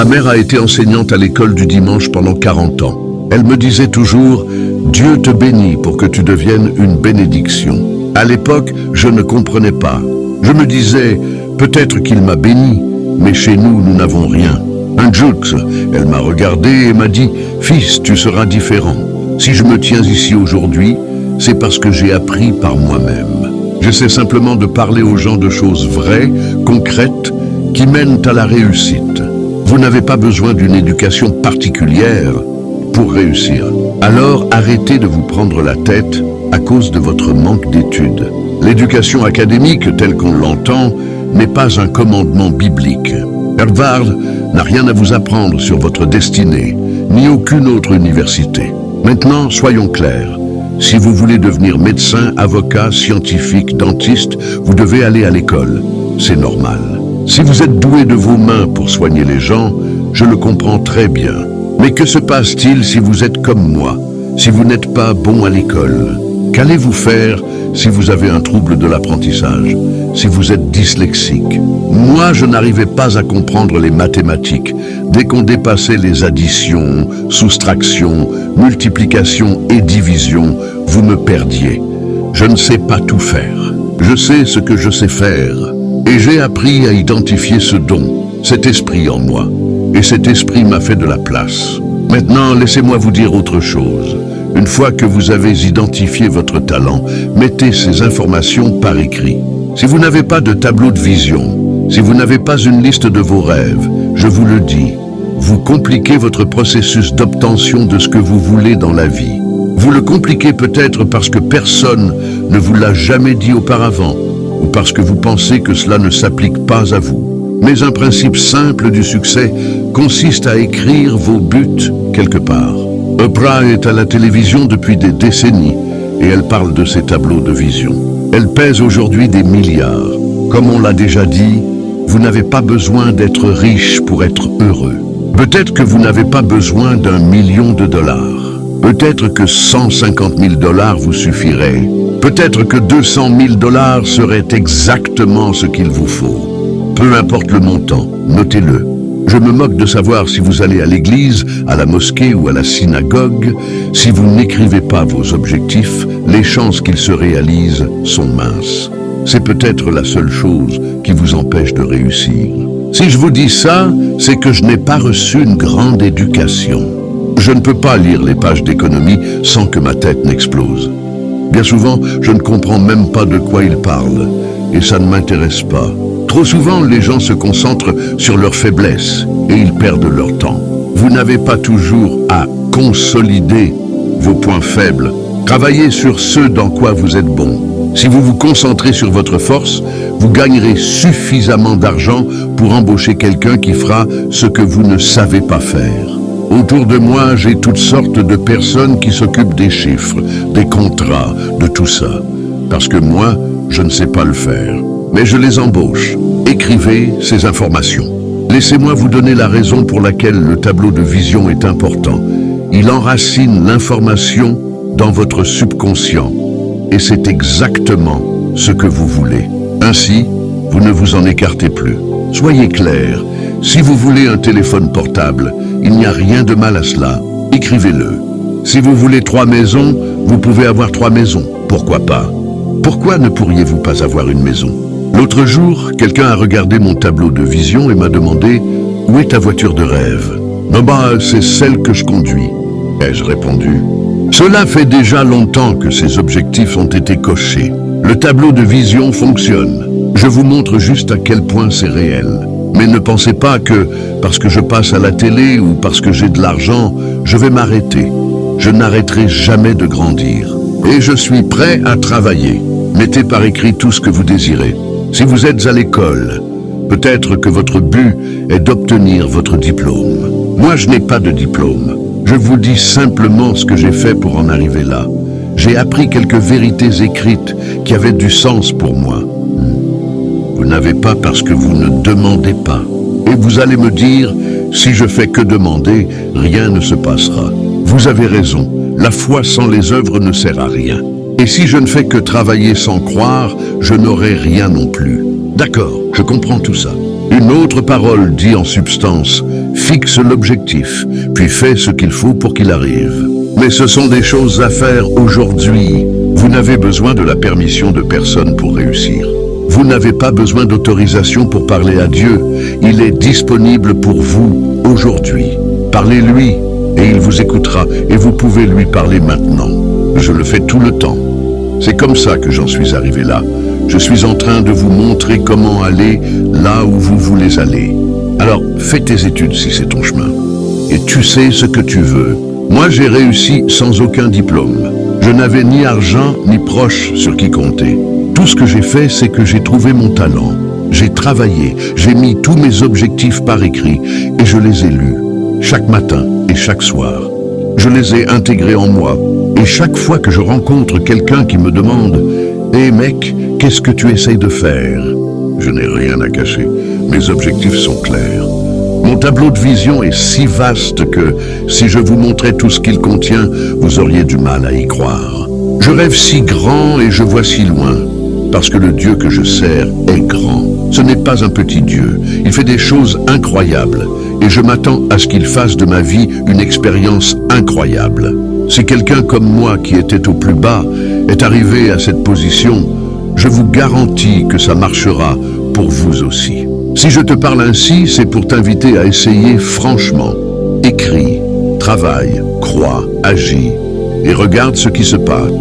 Ma mère a été enseignante à l'école du dimanche pendant 40 ans. Elle me disait toujours « Dieu te bénit pour que tu deviennes une bénédiction ». À l'époque, je ne comprenais pas. Je me disais « Peut-être qu'il m'a béni, mais chez nous, nous n'avons rien ». Un jour, elle m'a regardé et m'a dit « Fils, tu seras différent. Si je me tiens ici aujourd'hui, c'est parce que j'ai appris par moi-même. J'essaie simplement de parler aux gens de choses vraies, concrètes, qui mènent à la réussite. Vous n'avez pas besoin d'une éducation particulière pour réussir. Alors arrêtez de vous prendre la tête à cause de votre manque d'études. L'éducation académique telle qu'on l'entend n'est pas un commandement biblique. Harvard n'a rien à vous apprendre sur votre destinée, ni aucune autre université. Maintenant, soyons clairs. Si vous voulez devenir médecin, avocat, scientifique, dentiste, vous devez aller à l'école. C'est normal. Si vous êtes doué de vos mains pour soigner les gens, je le comprends très bien. Mais que se passe-t-il si vous êtes comme moi, si vous n'êtes pas bon à l'école? Qu'allez-vous faire si vous avez un trouble de l'apprentissage, si vous êtes dyslexique? Moi, je n'arrivais pas à comprendre les mathématiques. Dès qu'on dépassait les additions, soustractions, multiplications et divisions, vous me perdiez. Je ne sais pas tout faire. Je sais ce que je sais faire. Et j'ai appris à identifier ce don, cet esprit en moi. Et cet esprit m'a fait de la place. Maintenant, laissez-moi vous dire autre chose. Une fois que vous avez identifié votre talent, mettez ces informations par écrit. Si vous n'avez pas de tableau de vision, si vous n'avez pas une liste de vos rêves, je vous le dis, vous compliquez votre processus d'obtention de ce que vous voulez dans la vie. Vous le compliquez peut-être parce que personne ne vous l'a jamais dit auparavant, ou parce que vous pensez que cela ne s'applique pas à vous. Mais un principe simple du succès consiste à écrire vos buts quelque part. Oprah est à la télévision depuis des décennies et elle parle de ses tableaux de vision. Elle pèse aujourd'hui des milliards. Comme on l'a déjà dit, vous n'avez pas besoin d'être riche pour être heureux. Peut-être que vous n'avez pas besoin d'1 million de dollars. Peut-être que 150 000 dollars vous suffiraient. Peut-être que 200 000 dollars seraient exactement ce qu'il vous faut. Peu importe le montant, notez-le. Je me moque de savoir si vous allez à l'église, à la mosquée ou à la synagogue. Si vous n'écrivez pas vos objectifs, les chances qu'ils se réalisent sont minces. C'est peut-être la seule chose qui vous empêche de réussir. Si je vous dis ça, c'est que je n'ai pas reçu une grande éducation. Je ne peux pas lire les pages d'économie sans que ma tête n'explose. Bien souvent, je ne comprends même pas de quoi ils parlent, et ça ne m'intéresse pas. Trop souvent, les gens se concentrent sur leurs faiblesses et ils perdent leur temps. Vous n'avez pas toujours à consolider vos points faibles. Travaillez sur ce dans quoi vous êtes bon. Si vous vous concentrez sur votre force, vous gagnerez suffisamment d'argent pour embaucher quelqu'un qui fera ce que vous ne savez pas faire. Autour de moi, j'ai toutes sortes de personnes qui s'occupent des chiffres, des contrats, de tout ça. Parce que moi, je ne sais pas le faire. Mais je les embauche. Écrivez ces informations. Laissez-moi vous donner la raison pour laquelle le tableau de vision est important. Il enracine l'information dans votre subconscient. Et c'est exactement ce que vous voulez. Ainsi, vous ne vous en écartez plus. Soyez clair. Si vous voulez un téléphone portable, il n'y a rien de mal à cela. Écrivez-le. Si vous voulez 3 maisons, vous pouvez avoir 3 maisons. Pourquoi pas? Pourquoi ne pourriez-vous pas avoir une maison? L'autre jour, quelqu'un a regardé mon tableau de vision et m'a demandé « Où est ta voiture de rêve ?»« C'est celle que je conduis. » ai-je répondu. Cela fait déjà longtemps que ces objectifs ont été cochés. Le tableau de vision fonctionne. Je vous montre juste à quel point c'est réel. Mais ne pensez pas que, parce que je passe à la télé ou parce que j'ai de l'argent, je vais m'arrêter. Je n'arrêterai jamais de grandir. Et je suis prêt à travailler. Mettez par écrit tout ce que vous désirez. Si vous êtes à l'école, peut-être que votre but est d'obtenir votre diplôme. Moi, je n'ai pas de diplôme. Je vous dis simplement ce que j'ai fait pour en arriver là. J'ai appris quelques vérités écrites qui avaient du sens pour moi. Vous n'avez pas parce que vous ne demandez pas. Et vous allez me dire, si je fais que demander, rien ne se passera. Vous avez raison, la foi sans les œuvres ne sert à rien. Et si je ne fais que travailler sans croire, je n'aurai rien non plus. D'accord, je comprends tout ça. Une autre parole dit en substance, fixe l'objectif, puis fais ce qu'il faut pour qu'il arrive. Mais ce sont des choses à faire aujourd'hui. Vous n'avez besoin de la permission de personne pour réussir. Vous n'avez pas besoin d'autorisation pour parler à Dieu. Il est disponible pour vous aujourd'hui. Parlez-lui et il vous écoutera et vous pouvez lui parler maintenant. Je le fais tout le temps. C'est comme ça que j'en suis arrivé là. Je suis en train de vous montrer comment aller là où vous voulez aller. Alors, fais tes études si c'est ton chemin. Et tu sais ce que tu veux. Moi, j'ai réussi sans aucun diplôme. Je n'avais ni argent ni proche sur qui compter. Tout ce que j'ai fait, c'est que j'ai trouvé mon talent. J'ai travaillé, j'ai mis tous mes objectifs par écrit et je les ai lus, chaque matin et chaque soir. Je les ai intégrés en moi et chaque fois que je rencontre quelqu'un qui me demande « Hé mec, qu'est-ce que tu essayes de faire ?» Je n'ai rien à cacher, mes objectifs sont clairs. Mon tableau de vision est si vaste que, si je vous montrais tout ce qu'il contient, vous auriez du mal à y croire. Je rêve si grand et je vois si loin, parce que le Dieu que je sers est grand. Ce n'est pas un petit Dieu, il fait des choses incroyables, et je m'attends à ce qu'il fasse de ma vie une expérience incroyable. Si quelqu'un comme moi, qui était au plus bas, est arrivé à cette position, je vous garantis que ça marchera pour vous aussi. Si je te parle ainsi, c'est pour t'inviter à essayer franchement. Écris, travaille, crois, agis et regarde ce qui se passe.